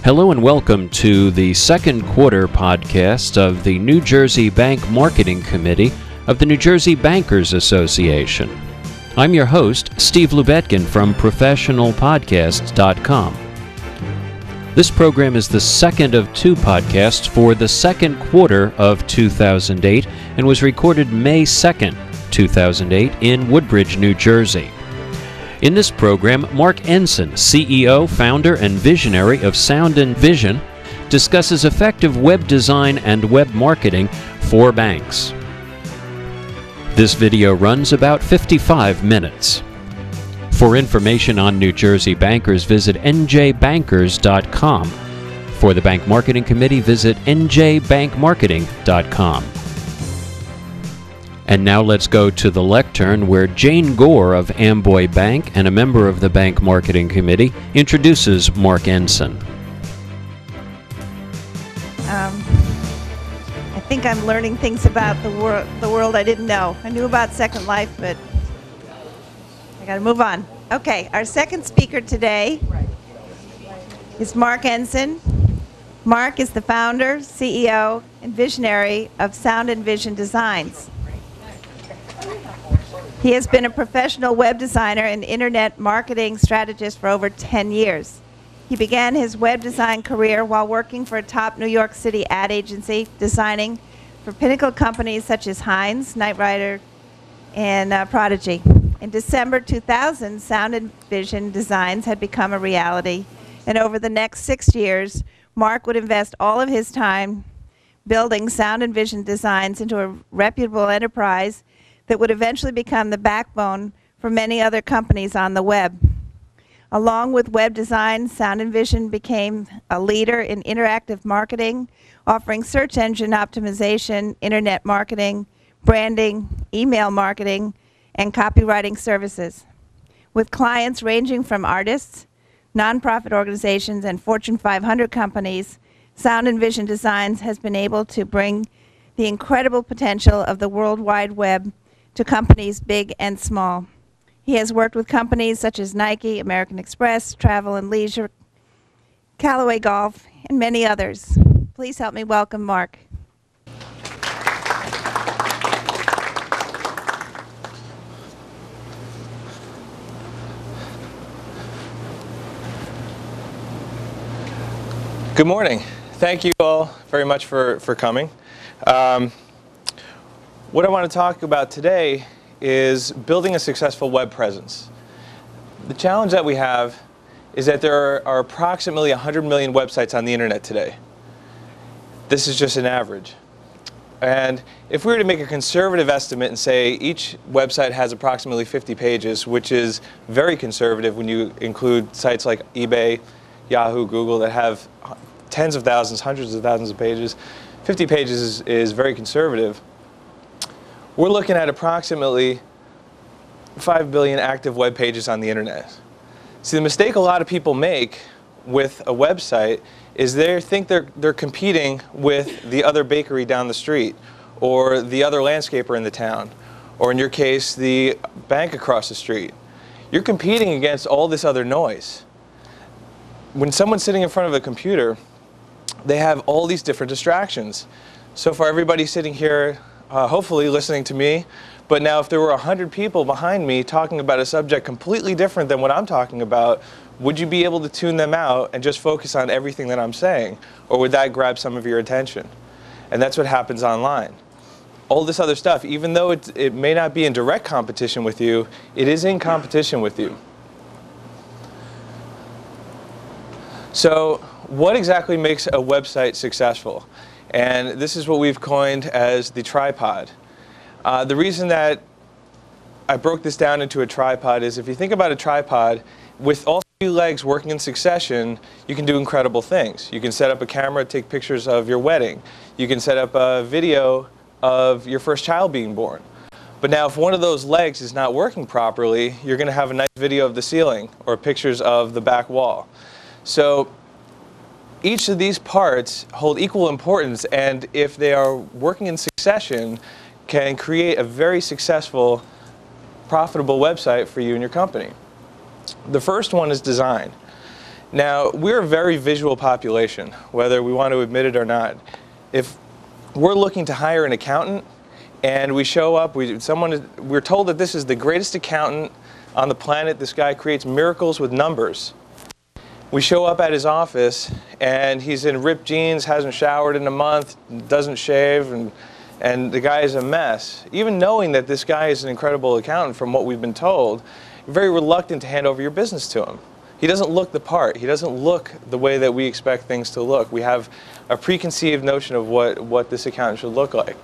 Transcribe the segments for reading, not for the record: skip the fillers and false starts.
Hello and welcome to the second quarter podcast of the New Jersey Bank Marketing Committee of the New Jersey Bankers Association. I'm your host, Steve Lubetkin from ProfessionalPodcasts.com. This program is the second of two podcasts for the second quarter of 2008 and was recorded May 2nd, 2008 in Woodbridge, New Jersey. In this program, Mark Ensign, CEO, founder, and visionary of Sound and Vision, discusses effective web design and web marketing for banks. This video runs about 55 minutes. For information on New Jersey bankers, visit njbankers.com. For the Bank Marketing Committee, visit njbankmarketing.com. And now let's go to the lectern where Jane Gore of Amboy Bank and a member of the Bank Marketing Committee introduces Mark Ensign. I think I'm learning things about the world I didn't know. I knew about Second Life, but I got to move on. Okay, our second speaker today is Mark Ensign. Mark is the founder, CEO, and visionary of Sound and Vision Designs. He has been a professional web designer and internet marketing strategist for over 10 years. He began his web design career while working for a top New York City ad agency, designing for pinnacle companies such as Heinz, Knight Ridder, and Prodigy. In December 2000, Sound and Vision Designs had become a reality, and over the next 6 years, Mark would invest all of his time building Sound and Vision Designs into a reputable enterprise that would eventually become the backbone for many other companies on the web. Along with web design, Sound and Vision became a leader in interactive marketing, offering search engine optimization, internet marketing, branding, email marketing, and copywriting services. With clients ranging from artists, nonprofit organizations, and Fortune 500 companies, Sound and Vision Designs has been able to bring the incredible potential of the World Wide Web to companies big and small. He has worked with companies such as Nike, American Express, Travel and Leisure, Callaway Golf, and many others. Please help me welcome Mark. Good morning. Thank you all very much for coming. What I want to talk about today is building a successful web presence. The challenge that we have is that there are approximately 100 million websites on the internet today. This is just an average. And if we were to make a conservative estimate and say each website has approximately 50 pages, which is very conservative when you include sites like eBay, Yahoo, Google that have tens of thousands, hundreds of thousands of pages, 50 pages is very conservative. We're looking at approximately 5 billion active web pages on the internet. See, the mistake a lot of people make with a website is they think they're competing with the other bakery down the street, or the other landscaper in the town, or in your case, the bank across the street. You're competing against all this other noise. When someone's sitting in front of a computer, they have all these different distractions. So for everybody sitting here, hopefully listening to me, but now if there were 100 people behind me talking about a subject completely different than what I'm talking about, would you be able to tune them out and just focus on everything that I'm saying? Or would that grab some of your attention? And that's what happens online. All this other stuff, even though it may not be in direct competition with you, it is in competition with you. So what exactly makes a website successful? And this is what we've coined as the tripod. The reason that I broke this down into a tripod is if you think about a tripod, with all three legs working in succession, you can do incredible things. You can set up a camera, take pictures of your wedding. You can set up a video of your first child being born. But now if one of those legs is not working properly, you're going to have a nice video of the ceiling or pictures of the back wall. So each of these parts hold equal importance, and if they are working in succession, can create a very successful, profitable website for you and your company. The first one is design. Now, we're a very visual population, whether we want to admit it or not. If we're looking to hire an accountant and we show up, we're told that this is the greatest accountant on the planet, this guy creates miracles with numbers. We show up at his office and he's in ripped jeans, hasn't showered in a month, doesn't shave, and the guy is a mess. Even knowing that this guy is an incredible accountant from what we've been told, you're very reluctant to hand over your business to him. He doesn't look the part. He doesn't look the way that we expect things to look. We have a preconceived notion of what this accountant should look like.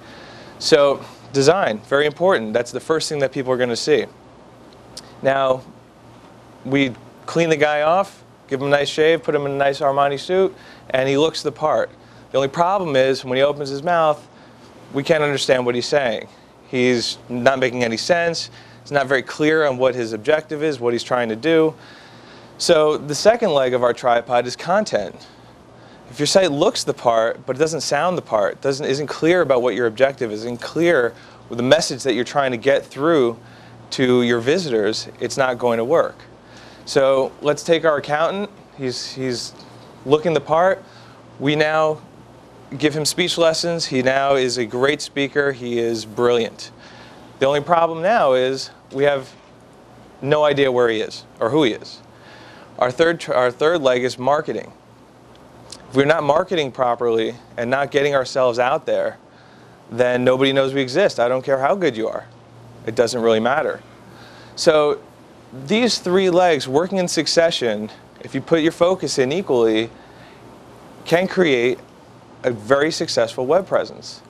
So design, very important. That's the first thing that people are going to see. Now, we clean the guy off, give him a nice shave, put him in a nice Armani suit, and he looks the part. The only problem is when he opens his mouth, we can't understand what he's saying. He's not making any sense. It's not very clear on what his objective is, what he's trying to do. So the second leg of our tripod is content. If your site looks the part, but it doesn't sound the part, isn't clear about what your objective is, isn't clear with the message that you're trying to get through to your visitors, it's not going to work. So let's take our accountant. He's looking the part. We now give him speech lessons. He now is a great speaker. He is brilliant. The only problem now is we have no idea where he is or who he is. Our third leg is marketing. If we're not marketing properly and not getting ourselves out there, then nobody knows we exist. I don't care how good you are. It doesn't really matter. So these three legs working in succession, if you put your focus in equally, can create a very successful web presence.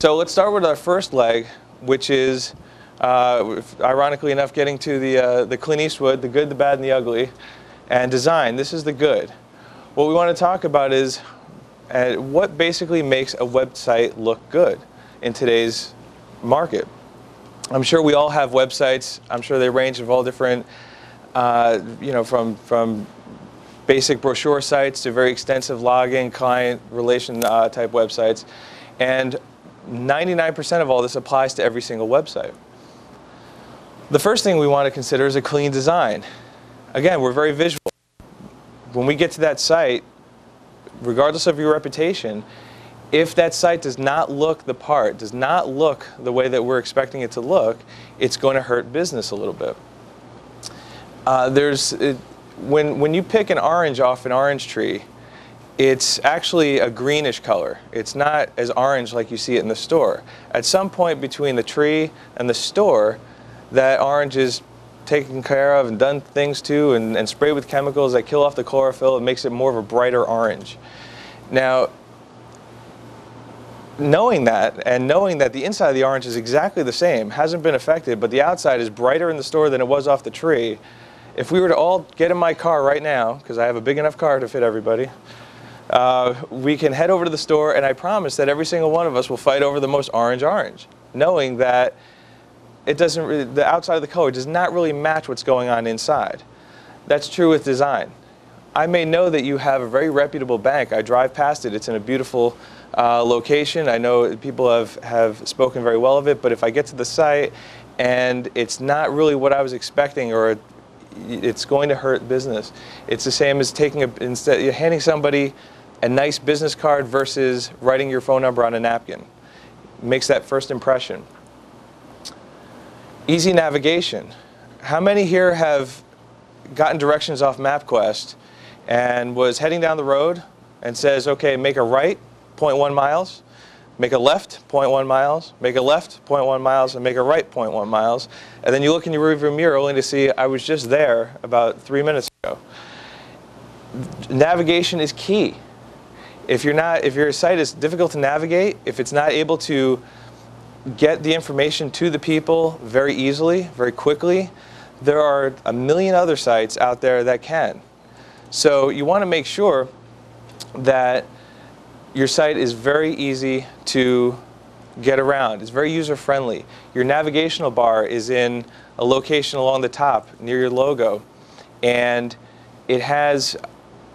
So let's start with our first leg, which is, ironically enough, getting to the Clint Eastwood, the good, the bad, and the ugly, and design. This is the good. What we want to talk about is what basically makes a website look good in today's market. I'm sure we all have websites. I'm sure they range of all different, from basic brochure sites to very extensive login, client relation type websites. And 99% of all this applies to every single website. The first thing we want to consider is a clean design. Again, we're very visual. When we get to that site, regardless of your reputation, if that site does not look the part, does not look the way that we're expecting it to look, it's going to hurt business a little bit. When you pick an orange off an orange tree, it's actually a greenish color. It's not as orange like you see it in the store. At some point between the tree and the store, that orange is taken care of and done things to and sprayed with chemicals that kill off the chlorophyll. It makes it more of a brighter orange. Now, knowing that and knowing that the inside of the orange is exactly the same, hasn't been affected, but the outside is brighter in the store than it was off the tree, if we were to all get in my car right now, because I have a big enough car to fit everybody, we can head over to the store, and I promise that every single one of us will fight over the most orange, knowing that the outside of the color does not really match what's going on inside. That's true with design. I may know that you have a very reputable bank. I drive past it. It's in a beautiful location. I know people have spoken very well of it, but if I get to the site and it's not really what I was expecting, or it's going to hurt business. It's the same as instead you're handing somebody a nice business card versus writing your phone number on a napkin. It makes that first impression. Easy navigation. How many here have gotten directions off MapQuest and was heading down the road and says, okay, make a right, 0.1 miles, make a left, 0.1 miles, make a left, 0.1 miles, and make a right, 0.1 miles. And then you look in your rearview mirror only to see, I was just there about 3 minutes ago. Navigation is key. If your site is difficult to navigate, if it's not able to get the information to the people very easily, very quickly, there are a million other sites out there that can. So you want to make sure that your site is very easy to get around. It's very user-friendly. Your navigational bar is in a location along the top near your logo, and it has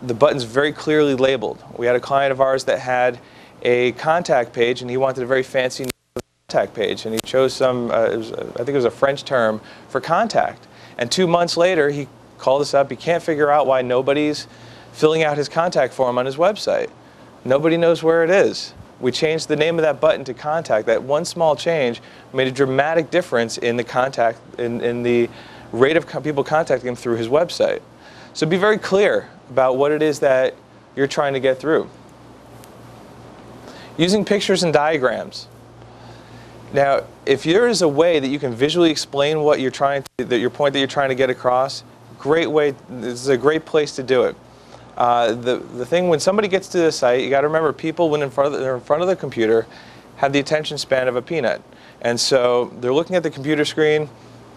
the buttons very clearly labeled. We had a client of ours that had a contact page, and he wanted a very fancy contact page, and he chose I think it was a French term for contact. And 2 months later, he called us up. He can't figure out why nobody's filling out his contact form on his website. Nobody knows where it is. We changed the name of that button to contact. That one small change made a dramatic difference in the contact, in the rate of people contacting him through his website. So be very clear about what it is that you're trying to get through. Using pictures and diagrams. Now, if there is a way that you can visually explain what you're trying to, your point that you're trying to get across, great way. This is a great place to do it. The thing, when somebody gets to the site, you got to remember, people when they're in front of the computer have the attention span of a peanut, and so they're looking at the computer screen.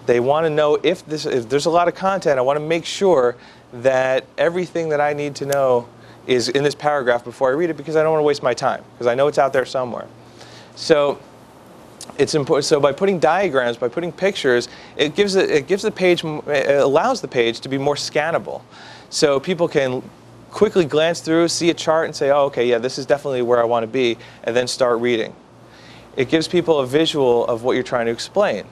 They want to know if there's a lot of content. I want to make sure that everything that I need to know is in this paragraph before I read it, because I don't want to waste my time, because I know it's out there somewhere. So it's important. So by putting diagrams, by putting pictures, it allows the page to be more scannable. So people can quickly glance through, see a chart, and say, oh, okay, yeah, this is definitely where I want to be, and then start reading. It gives people a visual of what you're trying to explain.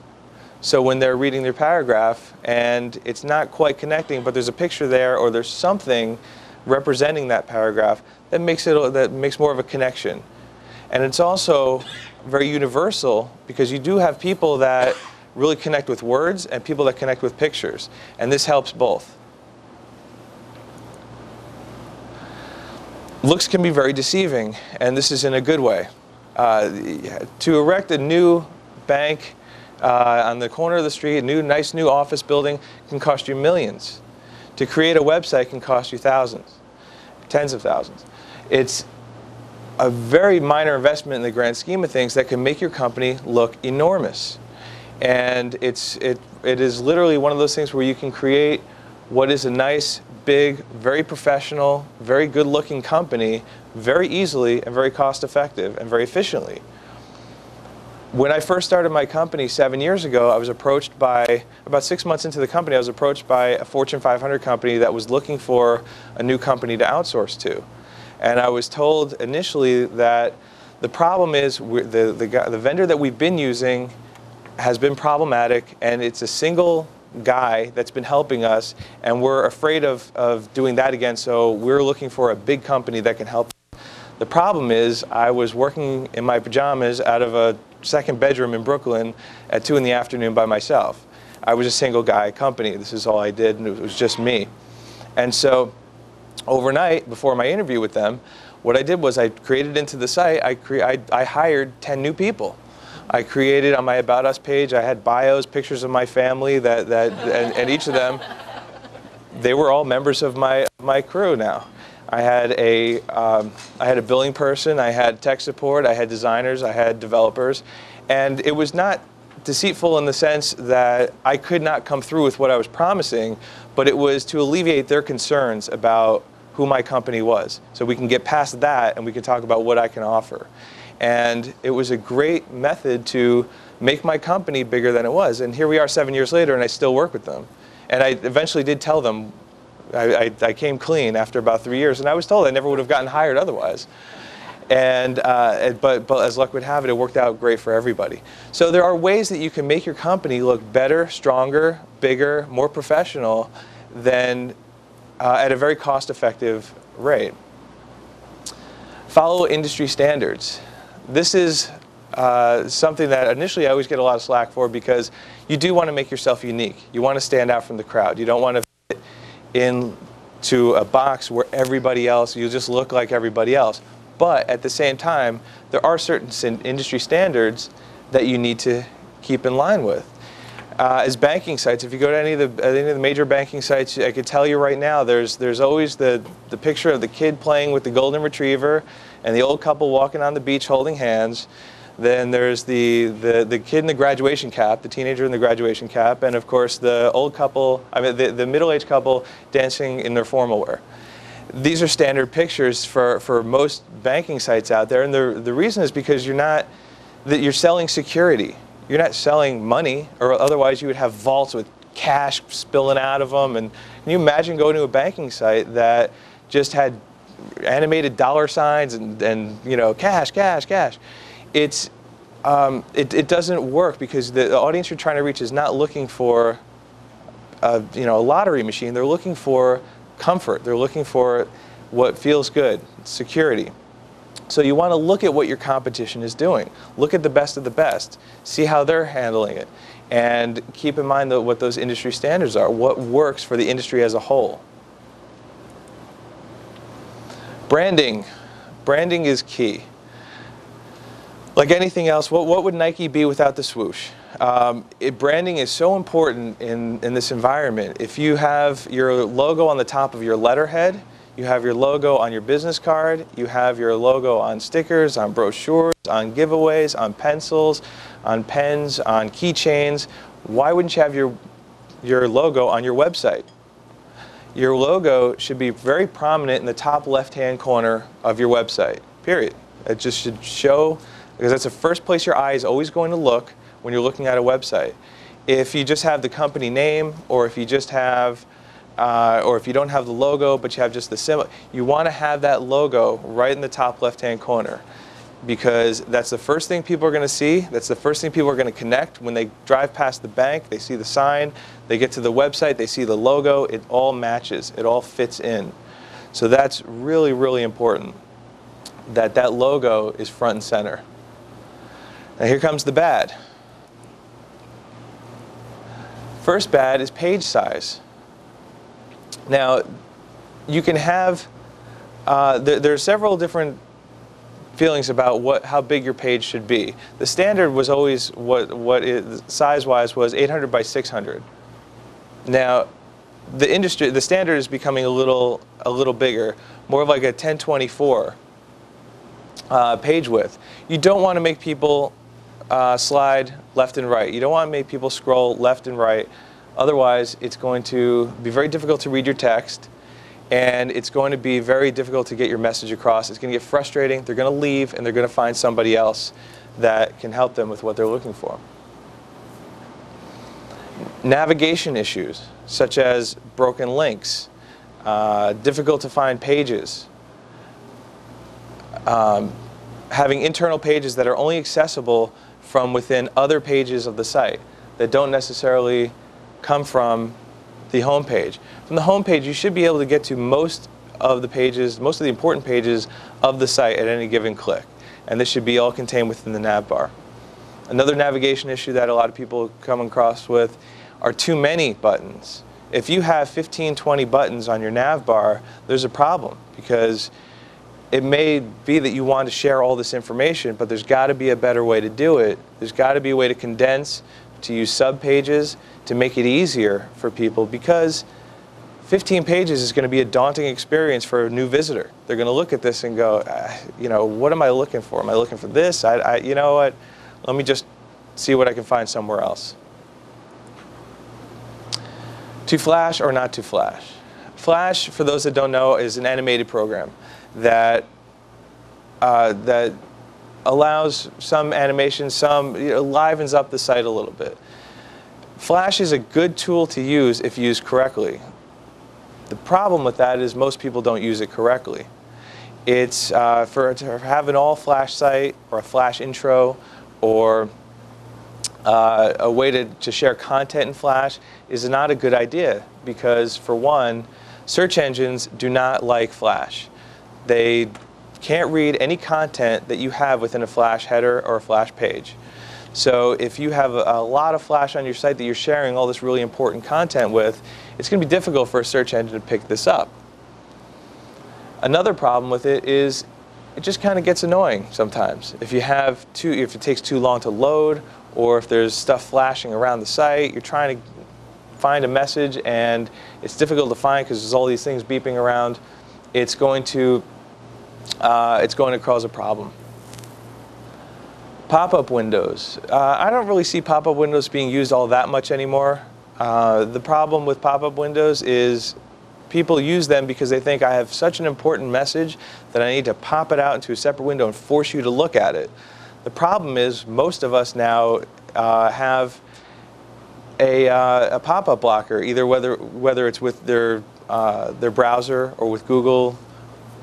So when they're reading their paragraph and it's not quite connecting, but there's a picture there or there's something representing that paragraph, that makes more of a connection. And it's also very universal, because you do have people that really connect with words and people that connect with pictures, and this helps both. Looks can be very deceiving, and this is in a good way. To erect a new bank on the corner of the street, a nice new office building, can cost you millions. To create a website can cost you thousands, tens of thousands. It's a very minor investment in the grand scheme of things that can make your company look enormous. And it is literally one of those things where you can create what is a nice, big, very professional, very good-looking company very easily and very cost-effective and very efficiently. When I first started my company 7 years ago, I was approached by, about 6 months into the company, I was approached by a Fortune 500 company that was looking for a new company to outsource to. And I was told initially that the problem is the vendor that we've been using has been problematic, and it's a single guy that's been helping us, and we're afraid of doing that again, so we're looking for a big company that can help. The problem is I was working in my pajamas out of a second bedroom in Brooklyn at 2 in the afternoon by myself. I was a single guy company. This is all I did, and it was just me. And so overnight, before my interview with them, what I did was I created into the site, I hired 10 new people. I created on my About Us page, I had bios, pictures of my family, and each of them, they were all members of my crew now. I had a billing person, I had tech support, I had designers, I had developers, and it was not deceitful in the sense that I could not come through with what I was promising, but it was to alleviate their concerns about who my company was. So we can get past that and we can talk about what I can offer. And it was a great method to make my company bigger than it was. And here we are 7 years later, and I still work with them. And I eventually did tell them, I came clean after about 3 years, and I was told I never would have gotten hired otherwise. And but as luck would have it, it worked out great for everybody. So there are ways that you can make your company look better, stronger, bigger, more professional than at a very cost-effective rate. Follow industry standards. This is something that initially I always get a lot of slack for, because you do want to make yourself unique. You want to stand out from the crowd. You don't want to fit into a box where everybody else, you just look like everybody else. But at the same time, there are certain industry standards that you need to keep in line with. As banking sites, if you go to any of the major banking sites, I could tell you right now, there's always the picture of the kid playing with the golden retriever and the old couple walking on the beach holding hands. Then there's the kid in the graduation cap, the teenager in the graduation cap, and of course the old couple, the middle-aged couple dancing in their formal wear. These are standard pictures for most banking sites out there, and the reason is because you're selling security. You're not selling money, or otherwise you would have vaults with cash spilling out of them. And can you imagine going to a banking site that just had animated dollar signs and you know, cash, cash, cash? It doesn't work, because the audience you're trying to reach is not looking for a lottery machine. They're looking for comfort. They're looking for what feels good, security. So you want to look at what your competition is doing. Look at the best of the best. See how they're handling it. And keep in mind what those industry standards are, what works for the industry as a whole. Branding. Branding is key. Like anything else, what would Nike be without the swoosh? Branding is so important in this environment. If you have your logo on the top of your letterhead, you have your logo on your business card, you have your logo on stickers, on brochures, on giveaways, on pencils, on pens, on keychains, why wouldn't you have your logo on your website? Your logo should be very prominent in the top left-hand corner of your website, period. It just should show, because that's the first place your eye is always going to look when you're looking at a website. If you just have the company name, or if you just have, or if you don't have the logo but you have just the symbol, you want to have that logo right in the top left-hand corner, because that's the first thing people are going to see. That's the first thing people are going to connect when they drive past the bank. They see the sign, they get to the website, they see the logo. It all matches. It all fits in. So that's really, really important, that logo is front and center. Now here comes the bad. First bad is page size. Now, you can have, there are several different feelings about how big your page should be. The standard was always, size-wise, was 800 by 600. Now, the standard is becoming a little bigger, more of like a 1024 page width. You don't want to make people slide left and right. You don't want to make people scroll left and right. Otherwise, it's going to be very difficult to read your text, and it's going to be very difficult to get your message across. It's going to get frustrating. They're going to leave, and they're going to find somebody else that can help them with what they're looking for. Navigation issues, such as broken links, difficult to find pages, having internal pages that are only accessible from within other pages of the site that don't necessarily come from the home page. From the home page, you should be able to get to most of the pages, most of the important pages of the site at any given click. And this should be all contained within the nav bar. Another navigation issue that a lot of people come across with are too many buttons. If you have 15, 20 buttons on your nav bar, there's a problem, because it may be that you want to share all this information, but there's got to be a better way to do it. There's got to be a way to condense, to use sub-pages, to make it easier for people, because 15 pages is going to be a daunting experience for a new visitor. They're going to look at this and go, what am I looking for? Am I looking for this? You know what? Let me just see what I can find somewhere else. To Flash or not to Flash? Flash, for those that don't know, is an animated program that allows some animation, livens up the site a little bit. Flash is a good tool to use if used correctly. The problem with that is most people don't use it correctly. It's to have an all-Flash site, or a Flash intro, or a way to share content in Flash is not a good idea, because for one, search engines do not like Flash. They can't read any content that you have within a Flash header or a Flash page. So if you have a lot of Flash on your site that you're sharing all this really important content with, it's going to be difficult for a search engine to pick this up. Another problem with it is it just kind of gets annoying sometimes. If it takes too long to load, or if there's stuff flashing around the site, you're trying to find a message and it's difficult to find because there's all these things beeping around, it's going to cause a problem. Pop-up windows. I don't really see pop-up windows being used all that much anymore. The problem with pop-up windows is people use them because they think I have such an important message that I need to pop it out into a separate window and force you to look at it. The problem is most of us now have a pop-up blocker, either whether it's with their browser or with Google,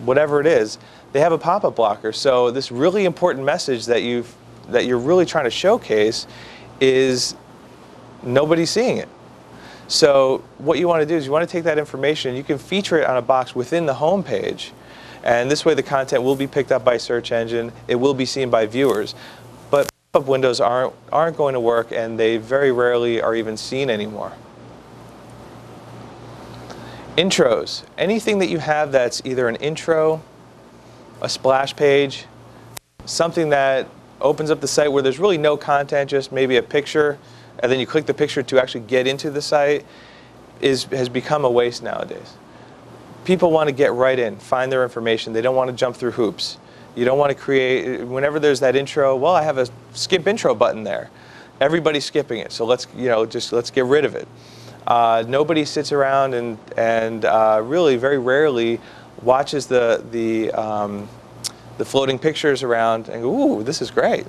whatever it is, they have a pop-up blocker. So this really important message that you're really trying to showcase is nobody's seeing it. So what you want to do is you want to take that information, you can feature it on a box within the home page, and this way the content will be picked up by search engine, it will be seen by viewers. But pop-up windows aren't going to work, and they very rarely are even seen anymore. Intros. Anything that you have that's either an intro, a splash page, something that opens up the site where there's really no content, just maybe a picture, and then you click the picture to actually get into the site, has become a waste nowadays. People want to get right in, find their information. They don't want to jump through hoops. You don't want to create, whenever there's that intro, well, I have a skip intro button there. Everybody's skipping it, so let's get rid of it. Nobody sits around and really very rarely watches the floating pictures around and go, ooh, this is great.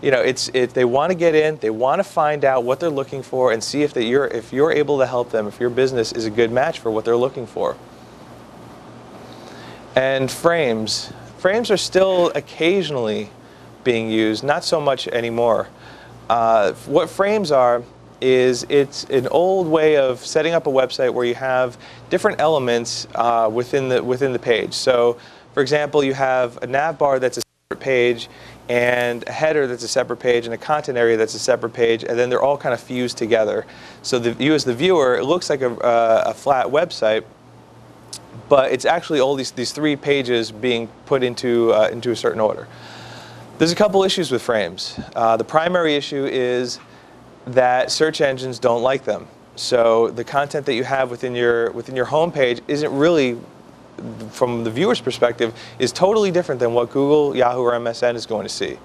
You know, they want to get in, they want to find out what they're looking for and see if you're able to help them, if your business is a good match for what they're looking for. And frames. Frames are still occasionally being used, not so much anymore. What frames are is it's an old way of setting up a website where you have different elements within the page. So, for example, you have a nav bar that's a separate page, and a header that's a separate page, and a content area that's a separate page, and then they're all kind of fused together. So you as the viewer, it looks like a flat website, but it's actually all these three pages being put into a certain order. There's a couple issues with frames. The primary issue is that search engines don't like them. So the content that you have within your home page isn't really, from the viewer's perspective, is totally different than what Google, Yahoo, or MSN is going to see.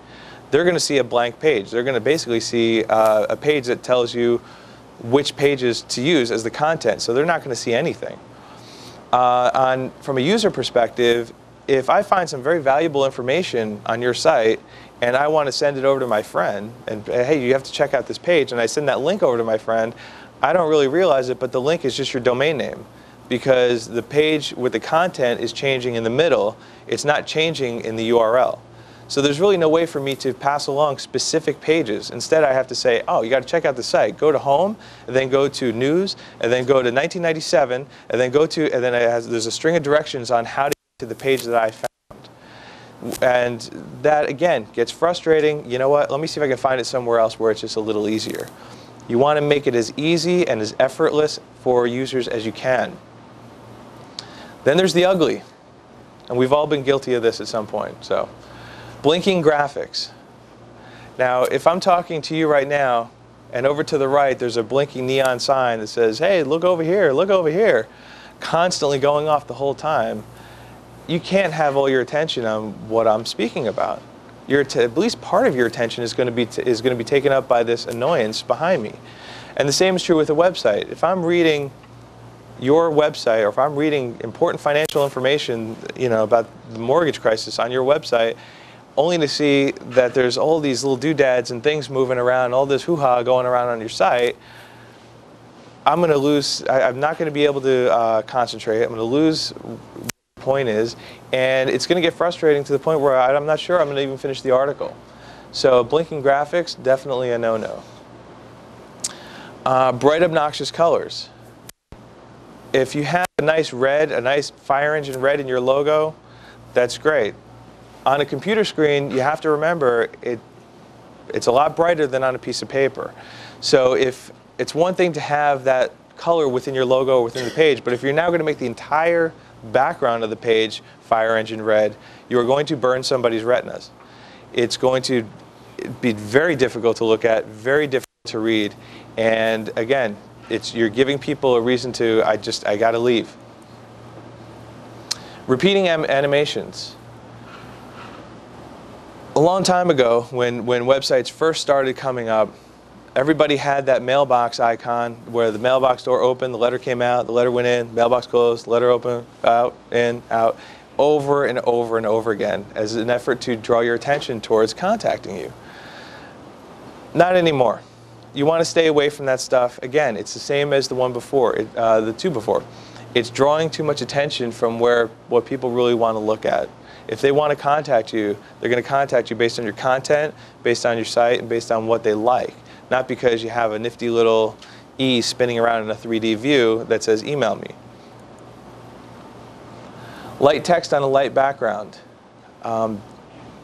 They're going to see a blank page. They're going to basically see a page that tells you which pages to use as the content. So they're not going to see anything. From a user perspective, if I find some very valuable information on your site and I want to send it over to my friend, and hey, you have to check out this page, and I send that link over to my friend, I don't really realize it, but the link is just your domain name, because the page with the content is changing in the middle. It's not changing in the URL. So there's really no way for me to pass along specific pages. Instead, I have to say, oh, you got to check out the site. Go to home, and then go to news, and then go to 1997, and then there's a string of directions on how to get to the page that I found. And that, again, gets frustrating. You know what? Let me see if I can find it somewhere else where it's just a little easier. You want to make it as easy and as effortless for users as you can. Then there's the ugly. And we've all been guilty of this at some point. So, blinking graphics. Now, if I'm talking to you right now, and over to the right there's a blinking neon sign that says, hey, look over here, constantly going off the whole time, you can't have all your attention on what I'm speaking about. At least part of your attention is going to be taken up by this annoyance behind me. And the same is true with a website. If I'm reading your website, or if I'm reading important financial information, about the mortgage crisis on your website, only to see that there's all these little doodads and things moving around, all this hoo-ha going around on your site, I'm going to lose. I'm not going to be able to concentrate. I'm going to lose what the point is, and it's going to get frustrating to the point where I'm not sure I'm going to even finish the article. So blinking graphics, definitely a no-no. Bright, obnoxious colors. If you have a nice red, a nice fire engine red in your logo, that's great. On a computer screen, you have to remember it's a lot brighter than on a piece of paper. So if it's one thing to have that color within your logo or within the page, but if you're now going to make the entire background of the page fire engine red, you are going to burn somebody's retinas. It's going to be very difficult to look at, very difficult to read, and again, you're giving people a reason to, I gotta leave. Repeating animations. A long time ago, when websites first started coming up, everybody had that mailbox icon where the mailbox door opened, the letter came out, the letter went in, mailbox closed, letter open, out, in, out, over and over and over again as an effort to draw your attention towards contacting you. Not anymore. You want to stay away from that stuff. Again, it's the same as the one before, the two before. It's drawing too much attention from what people really want to look at. If they want to contact you, they're going to contact you based on your content, based on your site, and based on what they like. Not because you have a nifty little, E spinning around in a 3D view that says email me. Light text on a light background.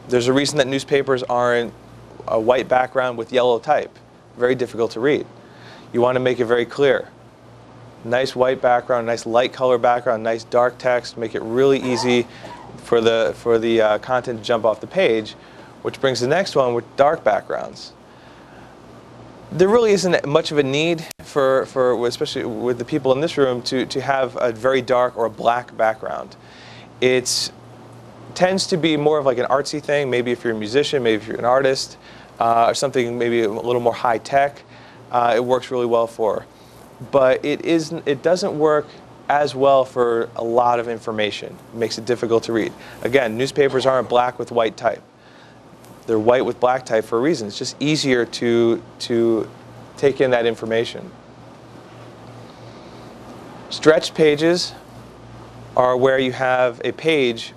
There's a reason that newspapers aren't a white background with yellow type. Very difficult to read. You want to make it very clear. Nice white background, nice light color background, nice dark text. Make it really easy for the content to jump off the page, which brings the next one with dark backgrounds. There really isn't much of a need for especially with the people in this room, to have a very dark or a black background. It tends to be more of like an artsy thing, maybe if you're a musician, maybe if you're an artist, or something maybe a little more high tech, it works really well for. But it doesn't work as well for a lot of information. It makes it difficult to read. Again, newspapers aren't black with white type. They're white with black type for a reason. It's just easier to take in that information. Stretched pages are where you have a page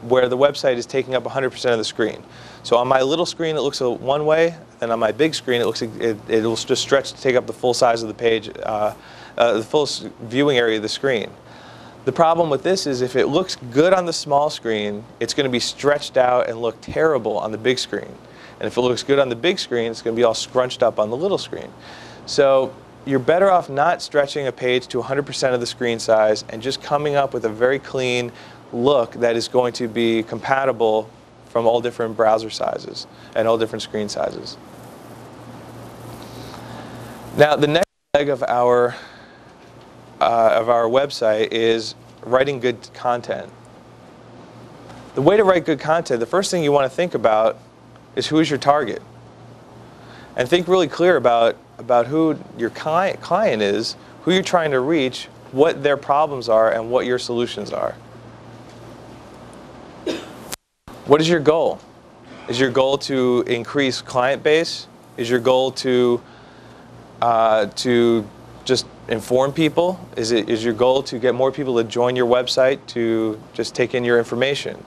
where the website is taking up 100% of the screen. So on my little screen it looks one way, and on my big screen it will just stretch to take up the full size of the page, the full viewing area of the screen. The problem with this is if it looks good on the small screen, it's going to be stretched out and look terrible on the big screen. And if it looks good on the big screen, it's going to be all scrunched up on the little screen. So you're better off not stretching a page to 100% of the screen size and just coming up with a very clean look that is going to be compatible from all different browser sizes and all different screen sizes. Now the next leg of our website is writing good content. The way to write good content, the first thing you want to think about is who is your target. And think really clear about who your client is, who you're trying to reach, what their problems are, and what your solutions are. What is your goal? Is your goal to increase client base? Is your goal to just inform people? Is your goal to get more people to join your website to just take in your information?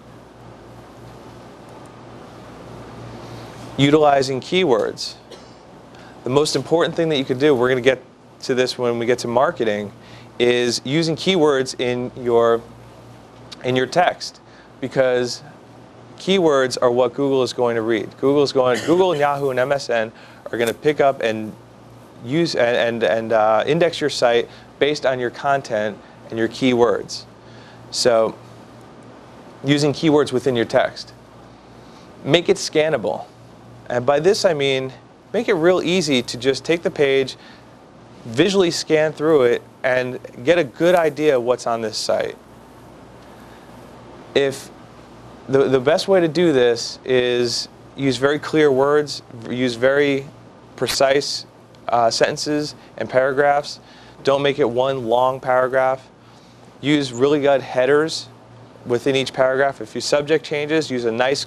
Utilizing keywords. The most important thing that you could do, we're going to get to this when we get to marketing, is using keywords in your text, because keywords are what Google is going to read. Google and Yahoo and MSN are going to pick up and use and index your site based on your content and your keywords. So using keywords within your text. Make it scannable. And by this I mean make it real easy to just take the page, visually scan through it, and get a good idea of what's on this site. If the best way to do this is use very clear words, use very precise sentences and paragraphs. Don't make it one long paragraph. Use really good headers within each paragraph. If your subject changes, use a nice,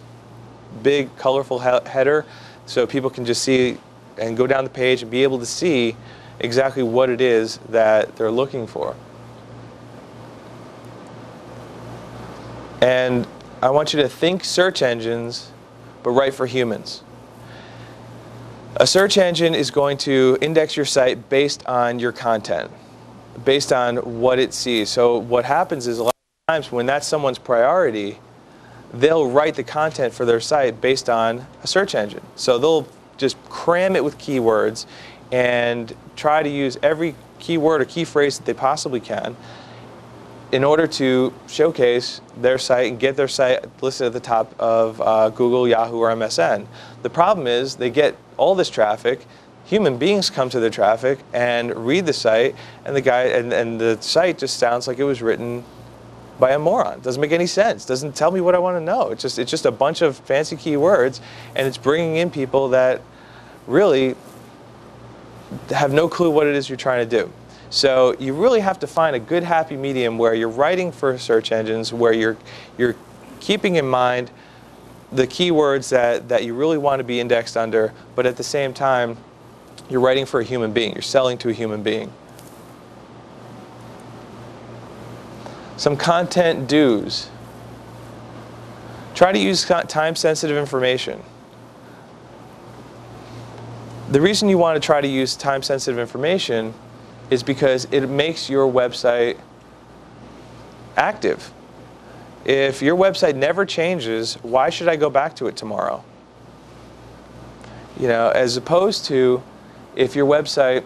big, colorful header so people can just see and go down the page and be able to see exactly what it is that they're looking for. And I want you to think search engines, but write for humans. A search engine is going to index your site based on your content, based on what it sees. So what happens is a lot of times when that's someone's priority, they'll write the content for their site based on a search engine. So they'll just cram it with keywords and try to use every keyword or key phrase that they possibly can in order to showcase their site and get their site listed at the top of Google, Yahoo, or MSN. The problem is they get all this traffic, human beings come to the traffic and read the site, and the site just sounds like it was written by a moron. Doesn't make any sense. Doesn't tell me what I want to know. It's just a bunch of fancy keywords, and it's bringing in people that really have no clue what it is you're trying to do. So you really have to find a good happy medium where you're writing for search engines, where you're keeping in mind the keywords that you really want to be indexed under, but at the same time you're writing for a human being. You're selling to a human being. Some content do's. Try to use time-sensitive information. The reason you want to try to use time-sensitive information is because it makes your website active. If your website never changes, why should I go back to it tomorrow? You know, as opposed to if your website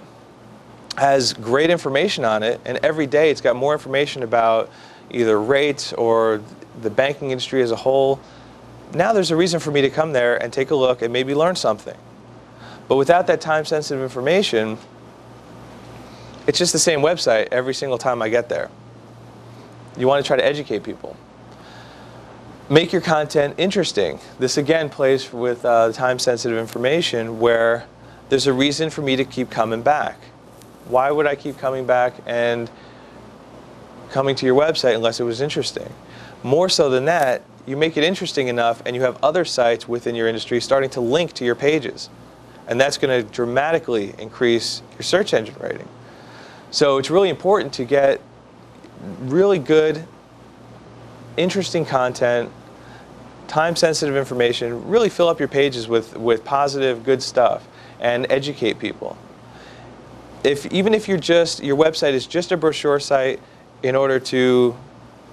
has great information on it and every day it's got more information about either rates or the banking industry as a whole, now there's a reason for me to come there and take a look and maybe learn something. But without that time-sensitive information, it's just the same website every single time I get there. You want to try to educate people. Make your content interesting. This again plays with time-sensitive information where there's a reason for me to keep coming back. Why would I keep coming back and coming to your website unless it was interesting? More so than that, you make it interesting enough and you have other sites within your industry starting to link to your pages. And that's going to dramatically increase your search engine rating. So it's really important to get really good, interesting content, time-sensitive information, really fill up your pages with positive, good stuff, and educate people. Even if your website is just a brochure site in order to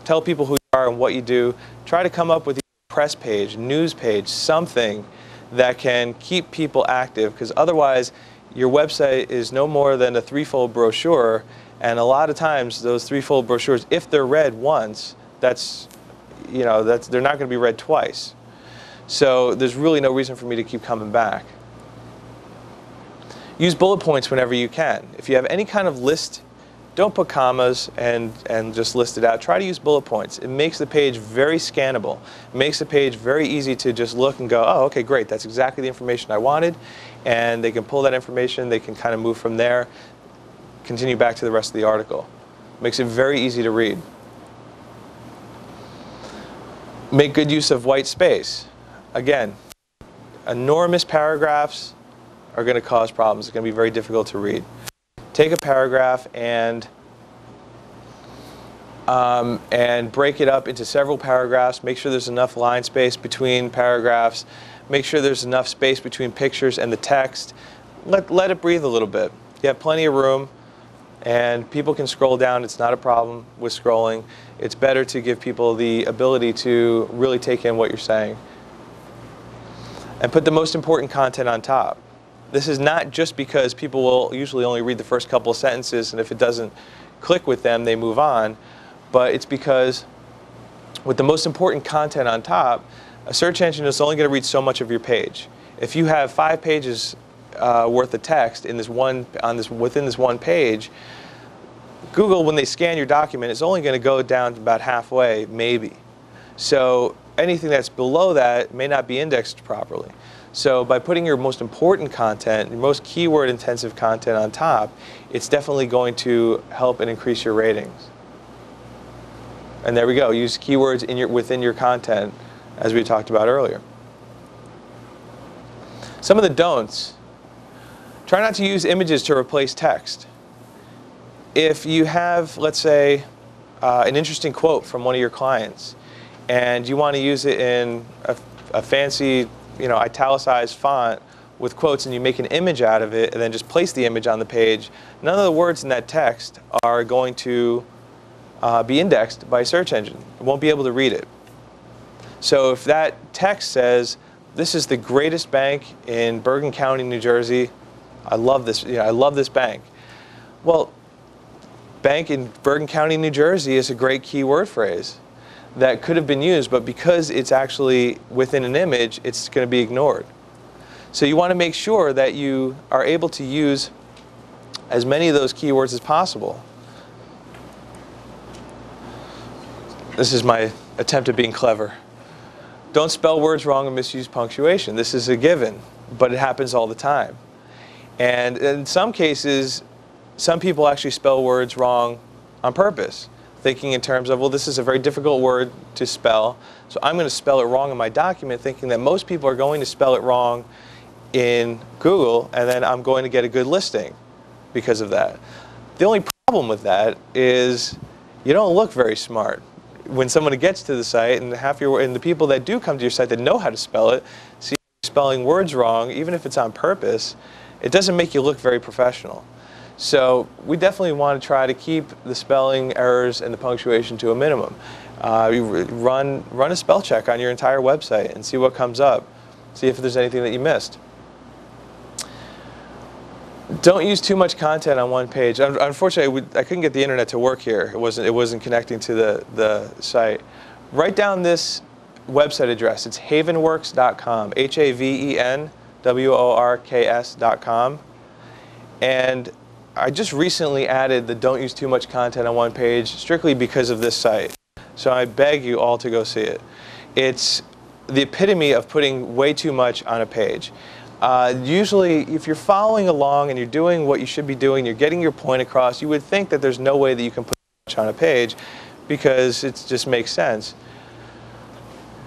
tell people who you are and what you do, try to come up with a press page, news page, something that can keep people active, because otherwise your website is no more than a threefold brochure, and a lot of times those threefold brochures, if they're read once, they're not going to be read twice. So there's really no reason for me to keep coming back. Use bullet points whenever you can. If you have any kind of list, don't put commas and just list it out. Try to use bullet points. It makes the page very scannable. It makes the page very easy to just look and go, oh, okay, great, that's exactly the information I wanted. And they can pull that information, they can kind of move from there, continue back to the rest of the article. Makes it very easy to read. Make good use of white space. Again, enormous paragraphs are going to cause problems. It's going to be very difficult to read. Take a paragraph and break it up into several paragraphs. Make sure there's enough line space between paragraphs. Make sure there's enough space between pictures and the text. Let it breathe a little bit. You have plenty of room, and people can scroll down. It's not a problem with scrolling. It's better to give people the ability to really take in what you're saying. And put the most important content on top. This is not just because people will usually only read the first couple of sentences, and if it doesn't click with them, they move on. But it's because with the most important content on top, a search engine is only going to read so much of your page. If you have 5 pages worth of text in within this one page, Google, when they scan your document, is only going to go down to about halfway, maybe. So anything that's below that may not be indexed properly. So by putting your most important content, your most keyword-intensive content on top, it's definitely going to help and increase your ratings. And there we go. Use keywords within your content, as we talked about earlier. Some of the don'ts. Try not to use images to replace text. If you have, let's say, an interesting quote from one of your clients, and you want to use it in a fancy, italicized font with quotes, and you make an image out of it and then just place the image on the page, none of the words in that text are going to be indexed by a search engine. It won't be able to read it. So if that text says, "This is the greatest bank in Bergen County, New Jersey. I love this. I love this bank." Well, bank in Bergen County, New Jersey is a great keyword phrase that could have been used, but because it's actually within an image, it's going to be ignored. So you want to make sure that you are able to use as many of those keywords as possible. This is my attempt at being clever. Don't spell words wrong and misuse punctuation. This is a given, but it happens all the time. And in some cases, some people actually spell words wrong on purpose, thinking in terms of, well, this is a very difficult word to spell, so I'm going to spell it wrong in my document, thinking that most people are going to spell it wrong in Google, and then I'm going to get a good listing because of that. The only problem with that is you don't look very smart. When someone gets to the site, and the people that do come to your site that know how to spell it, see you spelling words wrong, even if it's on purpose, It doesn't make you look very professional. So we definitely want to try to keep the spelling errors and the punctuation to a minimum. You run a spell check on your entire website and see what comes up. See if there's anything that you missed. Don't use too much content on one page. Unfortunately, I couldn't get the internet to work here. It wasn't connecting to the site. Write down this website address. It's havenworks.com. HAVENWORKS.com. And I just recently added the don't use too much content on one page strictly because of this site. So I beg you all to go see it. It's the epitome of putting way too much on a page. Usually, if you're following along and you're doing what you should be doing, you're getting your point across, you would think that there's no way that you can put too much on a page because it just makes sense.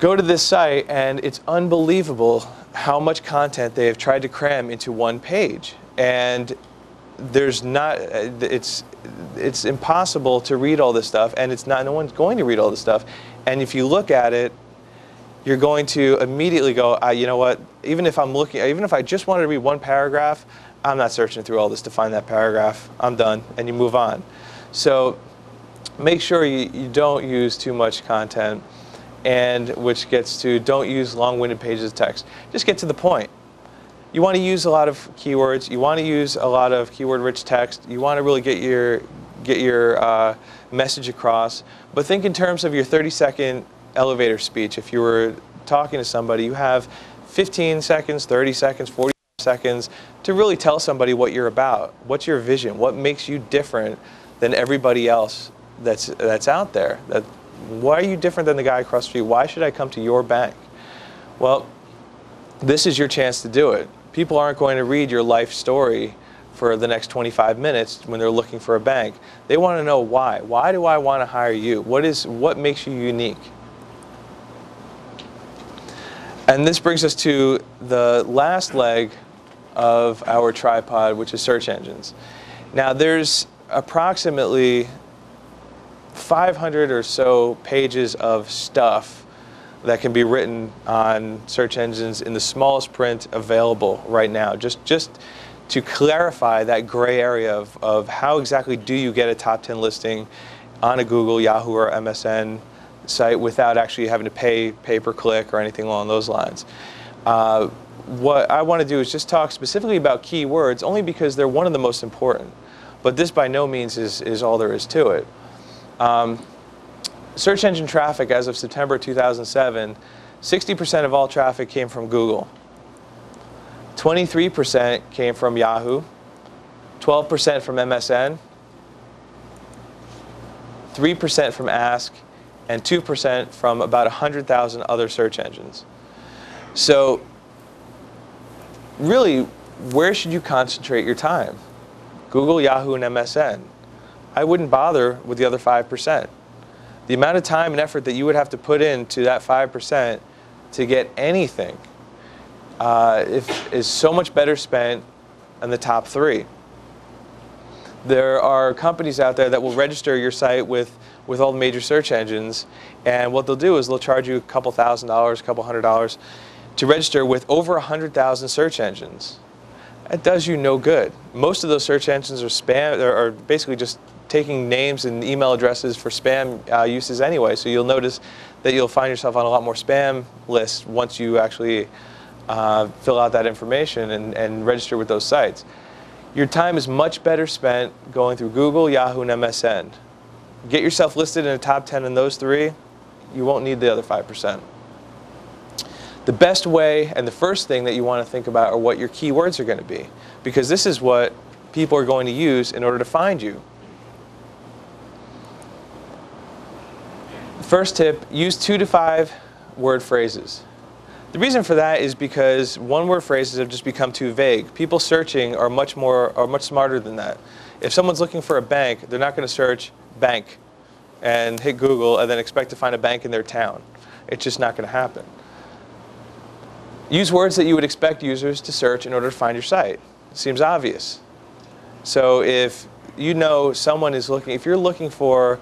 Go to this site and it's unbelievable how much content they have tried to cram into one page. And it's impossible to read all this stuff, and no one's going to read all this stuff. And if you look at it, you're going to immediately go, you know what, even if I just wanted to read one paragraph, I'm not searching through all this to find that paragraph. I'm done, and you move on. So make sure you don't use too much content, and which gets to don't use long-winded pages of text. Just get to the point. You want to use a lot of keywords. You want to use a lot of keyword-rich text. You want to really get your message across. But think in terms of your 30-second elevator speech. If you were talking to somebody, you have 15 seconds, 30 seconds, 40 seconds to really tell somebody what you're about. What's your vision? What makes you different than everybody else that's out there? Why are you different than the guy across the street? Why should I come to your bank? Well, this is your chance to do it. People aren't going to read your life story for the next 25 minutes when they're looking for a bank. They want to know why. Why do I want to hire you? What makes you unique? And this brings us to the last leg of our tripod, which is search engines. Now, there's approximately 500 or so pages of stuff that can be written on search engines in the smallest print available right now, just to clarify that gray area of how exactly do you get a top 10 listing on a Google, Yahoo, or MSN site without actually having to pay per click or anything along those lines. What I want to do is just talk specifically about keywords, only because they're one of the most important. But this by no means is all there is to it. Search engine traffic as of September 2007, 60% of all traffic came from Google. 23% came from Yahoo, 12% from MSN, 3% from Ask, and 2% from about 100,000 other search engines. So really, where should you concentrate your time? Google, Yahoo, and MSN. I wouldn't bother with the other 5%. The amount of time and effort that you would have to put into that 5% to get anything is so much better spent on the top 3. There are companies out there that will register your site with all the major search engines, and what they'll do is they'll charge you a couple $1,000s, a couple $100 to register with over 100,000 search engines. That does you no good. Most of those search engines are spam, are basically just taking names and email addresses for spam uses anyway, so you'll notice that you'll find yourself on a lot more spam lists once you actually fill out that information and register with those sites. Your time is much better spent going through Google, Yahoo, and MSN. Get yourself listed in the top 10 in those 3. You won't need the other 5%. The best way and the first thing that you want to think about are what your keywords are going to be, because this is what people are going to use in order to find you. First tip, use 2 to 5 word phrases. The reason for that is because one-word phrases have just become too vague. People searching are much smarter than that. If someone's looking for a bank, they're not going to search bank and hit Google and then expect to find a bank in their town. It's just not going to happen. Use words that you would expect users to search in order to find your site. It seems obvious. So if you know someone is looking, if you're looking for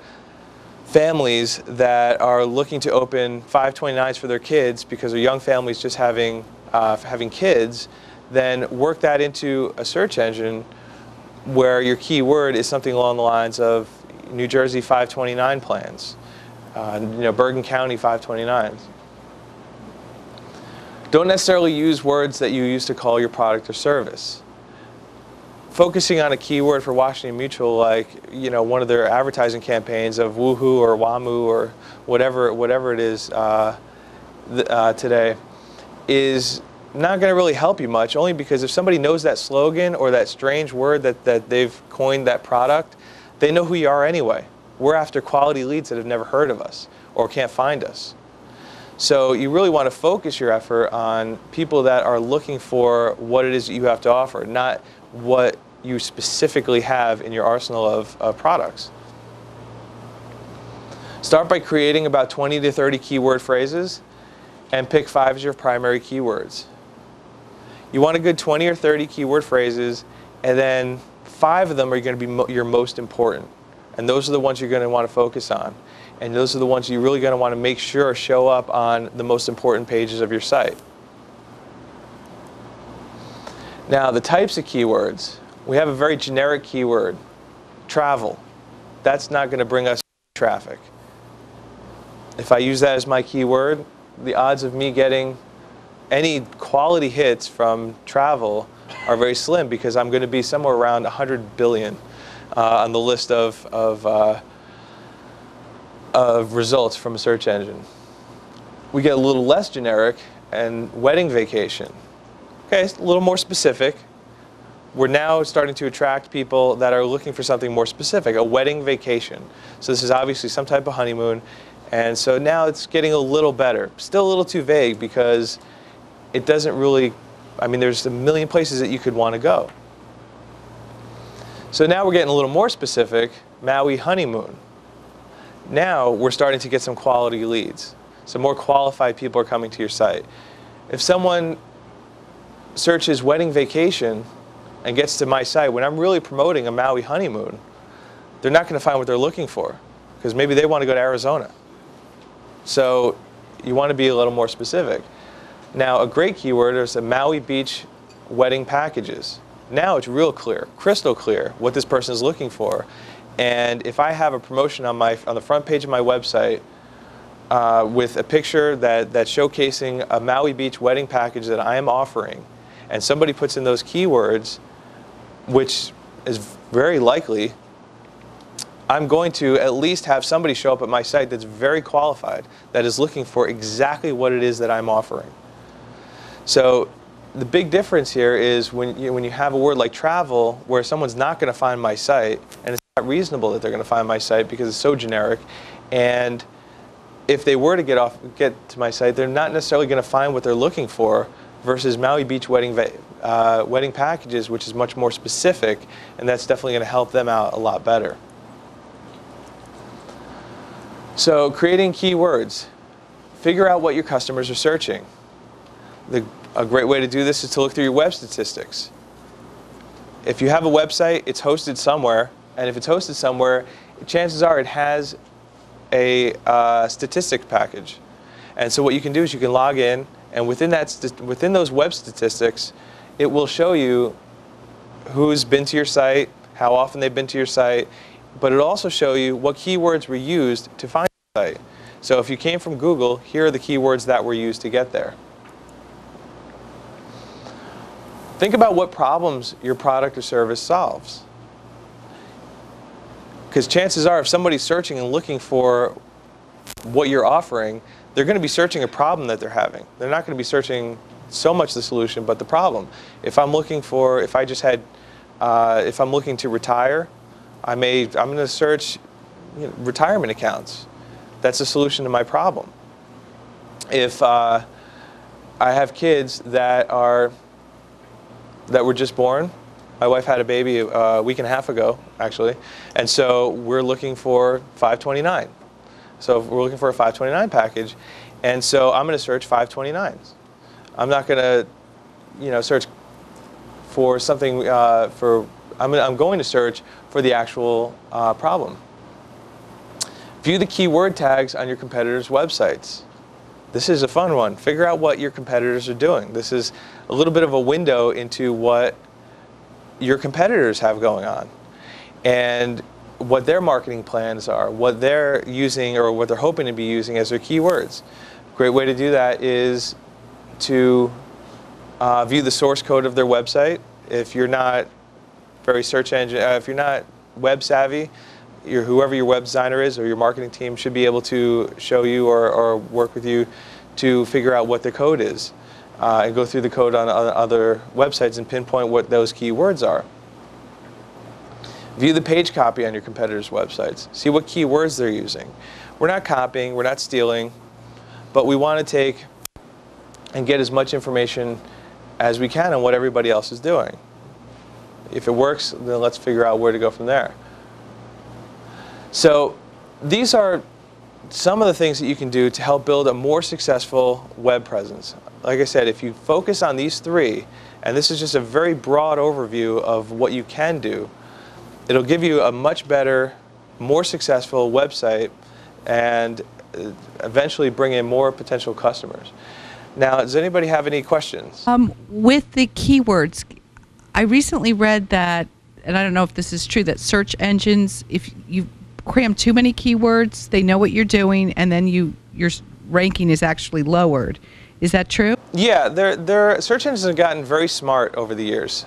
families that are looking to open 529s for their kids because they're young families just having kids, then work that into a search engine where your keyword is something along the lines of New Jersey 529 plans, Bergen County 529s. Don't necessarily use words that you use to call your product or service. Focusing on a keyword for Washington Mutual, like one of their advertising campaigns of woohoo or wamu or whatever it is today, is not going to really help you much, only because if somebody knows that slogan or that strange word that they've coined that product, they know who you are anyway. We're after quality leads that have never heard of us or can't find us. So you really want to focus your effort on people that are looking for what it is that you have to offer, not what you specifically have in your arsenal of products. Start by creating about 20 to 30 keyword phrases and pick 5 as your primary keywords. You want a good 20 or 30 keyword phrases, and then 5 of them are going to be your most important. And those are the ones you're going to want to focus on. And those are the ones you're really going to want to make sure show up on the most important pages of your site. Now, the types of keywords. We have a very generic keyword, travel. That's not going to bring us traffic. If I use that as my keyword, the odds of me getting any quality hits from travel are very slim, because I'm going to be somewhere around 100 billion on the list of results from a search engine. We get a little less generic, and wedding vacation. Okay, it's a little more specific. We're now starting to attract people that are looking for something more specific, a wedding vacation. So this is obviously some type of honeymoon, and so now it's getting a little better. Still a little too vague, because it doesn't really, there's a million places that you could want to go. So now we're getting a little more specific, Maui honeymoon. Now we're starting to get some quality leads. So more qualified people are coming to your site. If someone searches wedding vacation and gets to my site, when I'm really promoting a Maui honeymoon, they're not going to find what they're looking for, because maybe they want to go to Arizona. So you want to be a little more specific. Now, a great keyword is a Maui Beach wedding packages. Now it's real clear, crystal clear, what this person is looking for. And if I have a promotion on the front page of my website with a picture that's showcasing a Maui Beach wedding package that I am offering, and somebody puts in those keywords, which is very likely, I'm going to at least have somebody show up at my site that's very qualified, that is looking for exactly what it is that I'm offering. So the big difference here is when you have a word like travel, where someone's not going to find my site, and it's not reasonable that they're going to find my site because it's so generic, and if they were to get to my site, they're not necessarily going to find what they're looking for, versus Maui Beach wedding packages, which is much more specific, and that's definitely going to help them out a lot better. So creating keywords. Figure out what your customers are searching. A great way to do this is to look through your web statistics. If you have a website, it's hosted somewhere, and if it's hosted somewhere, chances are it has a statistics package. And so what you can do is you can log in, and within those web statistics, it will show you who's been to your site, how often they've been to your site, but it'll also show you what keywords were used to find your site. So if you came from Google, here are the keywords that were used to get there. Think about what problems your product or service solves. Because chances are, if somebody's searching and looking for what you're offering, they're going to be searching a problem that they're having. They're not going to be searching so much the solution, but the problem. If I'm looking to retire, I'm going to search retirement accounts. That's a solution to my problem. If I have kids that were just born, my wife had a baby a week and a half ago, actually, and so we're looking for 529. So we're looking for a 529 package, and so I'm going to search 529s. I'm not going to, search for something I'm going to search for the actual problem. View the keyword tags on your competitors' websites. This is a fun one. Figure out what your competitors are doing. This is a little bit of a window into what your competitors have going on and what their marketing plans are, what they're using or what they're hoping to be using as their keywords. Great way to do that is to view the source code of their website. If you're not very search engine, if you're not web savvy, whoever your web designer is or your marketing team should be able to show you or work with you to figure out what the code is and go through the code on other websites and pinpoint what those keywords are. View the page copy on your competitors' websites. See what keywords they're using. We're not copying, we're not stealing, but we want to take and get as much information as we can on what everybody else is doing. If it works, then let's figure out where to go from there. So these are some of the things that you can do to help build a more successful web presence. Like I said, if you focus on these three, and this is just a very broad overview of what you can do, it'll give you a much better, more successful website and eventually bring in more potential customers. Now, does anybody have any questions? With the keywords, I recently read that, and I don't know if this is true, that search engines, if you cram too many keywords, they know what you're doing, and then your ranking is actually lowered. Is that true? Yeah, their search engines have gotten very smart over the years.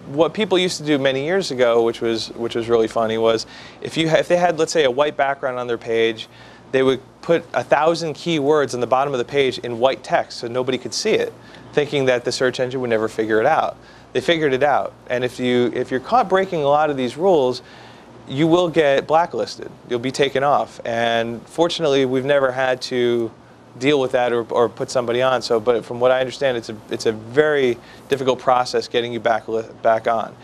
What people used to do many years ago, which was really funny, was if they had, let's say, a white background on their page, they would put 1,000 keywords on the bottom of the page in white text so nobody could see it, thinking that the search engine would never figure it out. They figured it out, and if you're caught breaking a lot of these rules, you will get blacklisted. You'll be taken off, and fortunately, we've never had to deal with that or put somebody on. So, but from what I understand, it's a very difficult process getting you back on.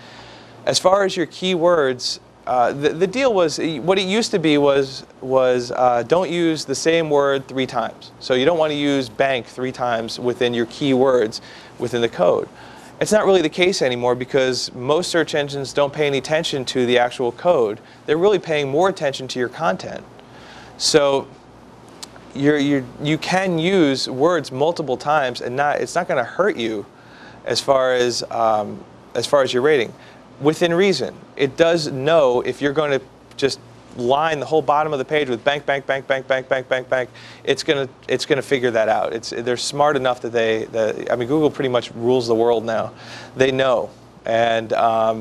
As far as your keywords, the deal was, what it used to be was don't use the same word 3 times. So you don't want to use bank 3 times within your keywords within the code. It's not really the case anymore because most search engines don't pay any attention to the actual code. They're really paying more attention to your content. So you can use words multiple times and it's not going to hurt you as far as your rating. Within reason, it does know if you're going to just line the whole bottom of the page with bank, bank, bank, bank, bank, bank, bank, bank. It's gonna figure that out. They're smart enough that I mean, Google pretty much rules the world now. They know, and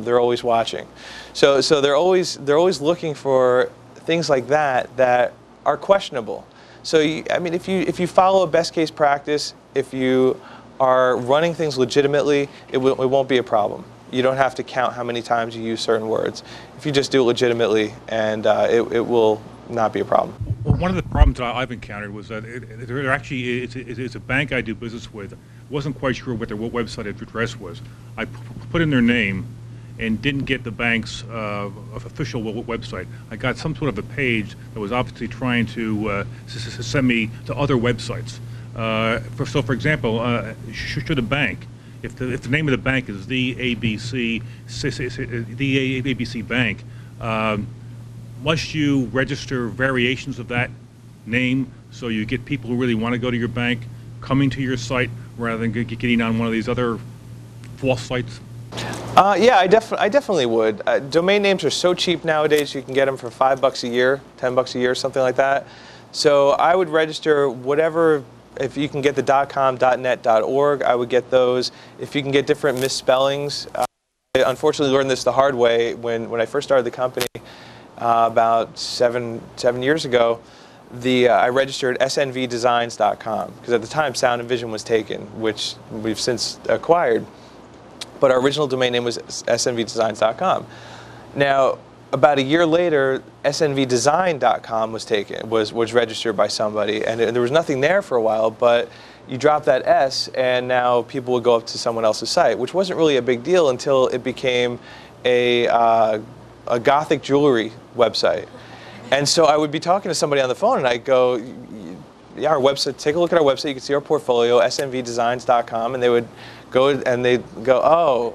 they're always watching. So they're always looking for things like that are questionable. So I mean, if you follow a best case practice, if you are running things legitimately, it won't be a problem. You don't have to count how many times you use certain words. If you just do it legitimately, and it will not be a problem. Well, one of the problems that I've encountered was that it's a bank I do business with. Wasn't quite sure what their website address was. I put in their name and didn't get the bank's official website. I got some sort of a page that was obviously trying to send me to other websites. So, for example, should a bank, if the name of the bank is the ABC Bank, must you register variations of that name so you get people who really want to go to your bank coming to your site rather than getting on one of these other false sites? Yeah, I definitely would. Domain names are so cheap nowadays. You can get them for $5 a year, $10 a year, something like that. So I would register whatever. If you can get the .com, .net, .org, I would get those. If you can get different misspellings, I unfortunately learned this the hard way when I first started the company about seven years ago. I registered snvdesigns.com because at the time Sound and Vision was taken, which we've since acquired. But our original domain name was snvdesigns.com. Now, about a year later, snvdesign.com was registered by somebody, and there was nothing there for a while, but you drop that S, and now people would go up to someone else's site, which wasn't really a big deal until it became a Gothic jewelry website. And so I would be talking to somebody on the phone, and I'd go, yeah, our website, take a look at our website, you can see our portfolio, snvdesigns.com, and they would go and they go, oh,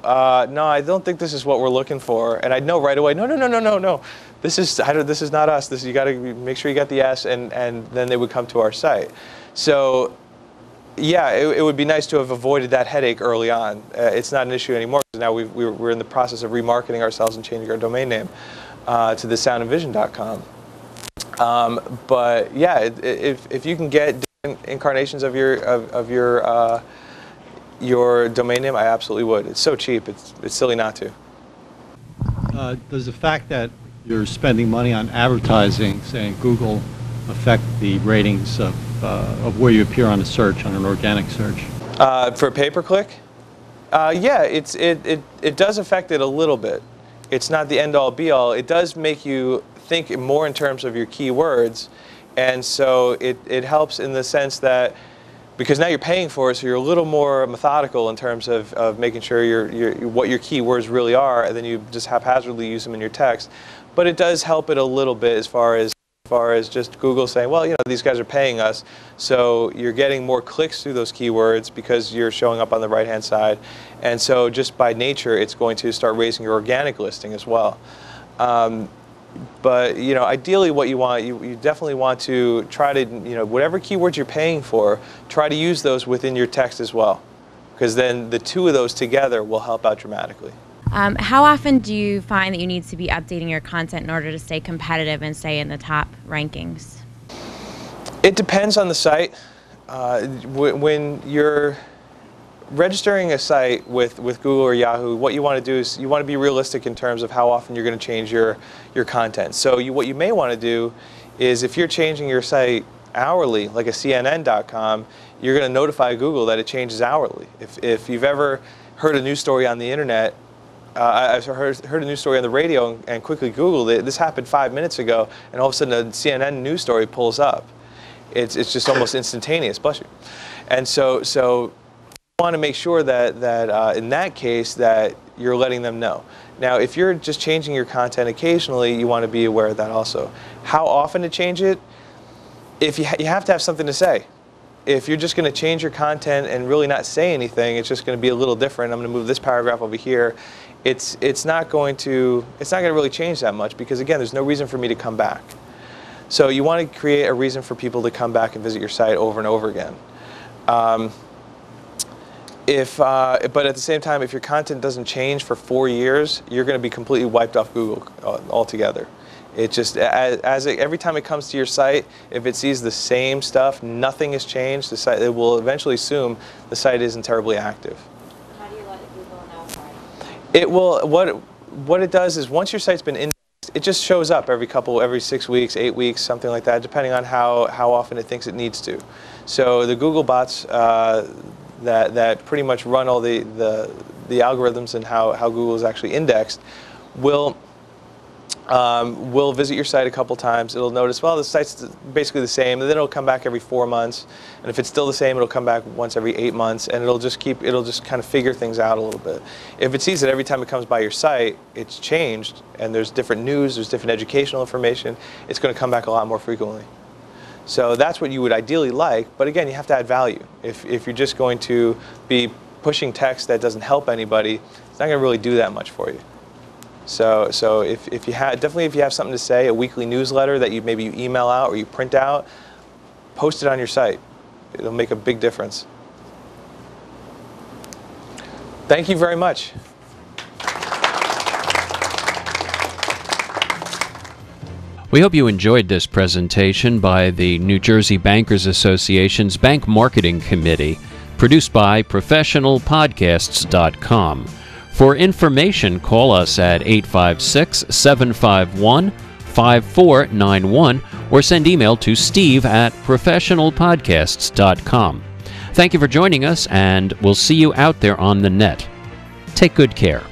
no, I don't think this is what we're looking for, and I'd know right away, no, this is not us. This, you got to make sure you got the S, and then they would come to our site. So yeah, it would be nice to have avoided that headache early on. It's not an issue anymore because now we're in the process of remarketing ourselves and changing our domain name to thesoundandvision.com. But yeah, if you can get different incarnations of your domain name, I absolutely would. It's so cheap. It's silly not to. Does the fact that you're spending money on advertising, say in Google, affect the ratings of where you appear on a search, on an organic search? For pay-per-click? Yeah, it does affect it a little bit. It's not the end-all be-all. It does make you think more in terms of your keywords, and so it helps in the sense that because now you're paying for it, so you're a little more methodical in terms of making sure what your keywords really are, and then you just haphazardly use them in your text. But it does help it a little bit as far as just Google saying, well, you know, these guys are paying us, so you're getting more clicks through those keywords because you're showing up on the right-hand side. And so just by nature, it's going to start raising your organic listing as well. But, you know, ideally what you want, you definitely want to try to, you know, whatever keywords you're paying for, try to use those within your text as well. Because then the two of those together will help out dramatically. How often do you find that you need to be updating your content in order to stay competitive and stay in the top rankings? It depends on the site. When you're registering a site with Google or Yahoo, what you want to do is you want to be realistic in terms of how often you're going to change your content. So what you may want to do is if you're changing your site hourly, like a CNN.com, you're going to notify Google that it changes hourly. If you've ever heard a news story on the internet, I've heard a news story on the radio and quickly Googled it. This happened 5 minutes ago, and all of a sudden a CNN news story pulls up. It's just almost instantaneous. Bless you. And so you want to make sure that in that case that you're letting them know. Now, if you're just changing your content occasionally, you want to be aware of that also. How often to change it? If you have to have something to say. If you're just going to change your content and really not say anything, it's just going to be a little different. I'm going to move this paragraph over here. It's not going to really change that much because again, there's no reason for me to come back. So you want to create a reason for people to come back and visit your site over and over again. But at the same time, if your content doesn't change for 4 years, you're going to be completely wiped off Google altogether. It just every time it comes to your site, if it sees the same stuff, nothing has changed. The site, it will eventually assume the site isn't terribly active. How do you let Google know? It will. What it does is once your site's been indexed, it just shows up every 6 weeks, 8 weeks, something like that, depending on how often it thinks it needs to. So the Google bots that pretty much run all the algorithms and how Google is actually indexed will visit your site a couple times. It'll notice, well, the site's basically the same, and then it'll come back every 4 months. And if it's still the same, it'll come back once every 8 months, and it'll just kind of figure things out a little bit. If it sees that every time it comes by your site, it's changed, and there's different news, there's different educational information, it's going to come back a lot more frequently. So that's what you would ideally like, but again, you have to add value. If you're just going to be pushing text that doesn't help anybody, it's not going to really do that much for you. So if you have something to say, a weekly newsletter that maybe you email out or you print out, post it on your site. It'll make a big difference. Thank you very much. We hope you enjoyed this presentation by the New Jersey Bankers Association's Bank Marketing Committee, produced by ProfessionalPodcasts.com. For information, call us at 856-751-5491 or send email to steve@professionalpodcasts.com. Thank you for joining us, and we'll see you out there on the net. Take good care.